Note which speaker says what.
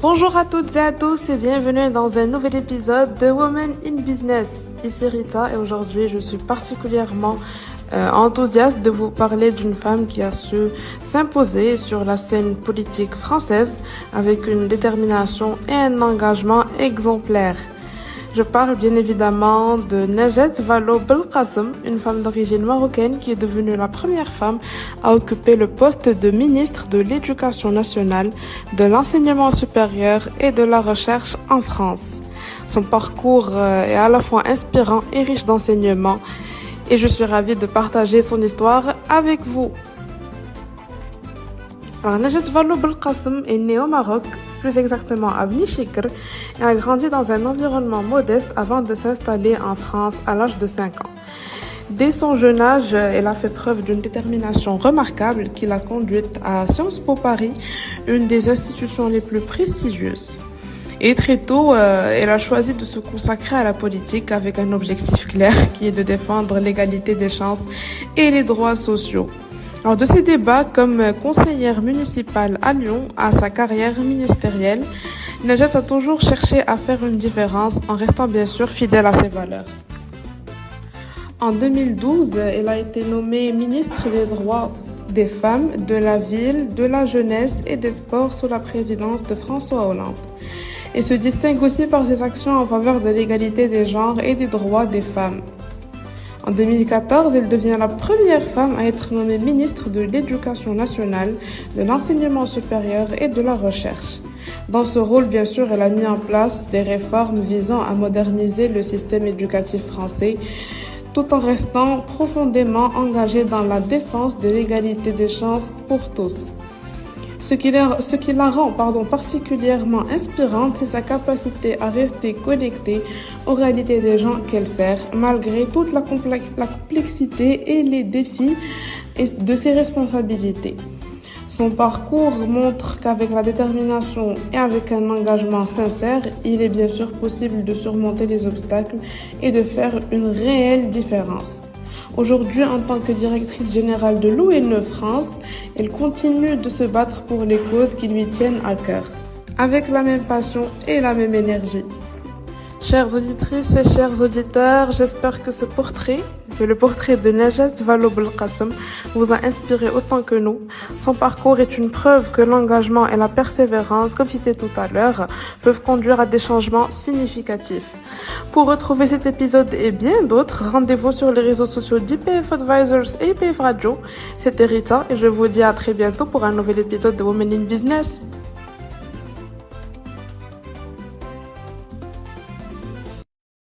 Speaker 1: Bonjour à toutes et à tous et bienvenue dans un nouvel épisode de Women in Business. Ici Rita et aujourd'hui je suis particulièrement enthousiaste de vous parler d'une femme qui a su s'imposer sur la scène politique française avec une détermination et un engagement exemplaires. Je parle bien évidemment de Najat Vallaud-Belkacem, une femme d'origine marocaine qui est devenue la première femme à occuper le poste de ministre de l'Éducation nationale, de l'enseignement supérieur et de la recherche en France. Son parcours est à la fois inspirant et riche d'enseignements et je suis ravie de partager son histoire avec vous. Alors, Najat Vallaud-Belkacem est née au Maroc, plus exactement à Bni Chikr, et a grandi dans un environnement modeste avant de s'installer en France à l'âge de 5 ans. Dès son jeune âge, elle a fait preuve d'une détermination remarquable qui l'a conduite à Sciences Po Paris, une des institutions les plus prestigieuses. Et très tôt, elle a choisi de se consacrer à la politique avec un objectif clair qui est de défendre l'égalité des chances et les droits sociaux. Alors, de ses débats comme conseillère municipale à Lyon à sa carrière ministérielle, Najat a toujours cherché à faire une différence en restant bien sûr fidèle à ses valeurs. En 2012, elle a été nommée ministre des droits des femmes, de la ville, de la jeunesse et des sports sous la présidence de François Hollande. Elle se distingue aussi par ses actions en faveur de l'égalité des genres et des droits des femmes. En 2014, elle devient la première femme à être nommée ministre de l'Éducation nationale, de l'enseignement supérieur et de la recherche. Dans ce rôle, bien sûr, elle a mis en place des réformes visant à moderniser le système éducatif français, tout en restant profondément engagée dans la défense de l'égalité des chances pour tous. Ce qui la rend particulièrement inspirante, c'est sa capacité à rester connectée aux réalités des gens qu'elle sert, malgré toute la complexité et les défis de ses responsabilités. Son parcours montre qu'avec la détermination et avec un engagement sincère, il est bien sûr possible de surmonter les obstacles et de faire une réelle différence. Aujourd'hui, en tant que directrice générale de l'ONE France, elle continue de se battre pour les causes qui lui tiennent à cœur, avec la même passion et la même énergie. Chères auditrices et chers auditeurs, j'espère que le portrait de Najat Vallaud-Belkacem vous a inspiré autant que nous. Son parcours est une preuve que l'engagement et la persévérance, comme cité tout à l'heure, peuvent conduire à des changements significatifs. Pour retrouver cet épisode et bien d'autres, rendez-vous sur les réseaux sociaux d'IPF Advisors et IPF Radio. C'était Rita et je vous dis à très bientôt pour un nouvel épisode de Women in Business.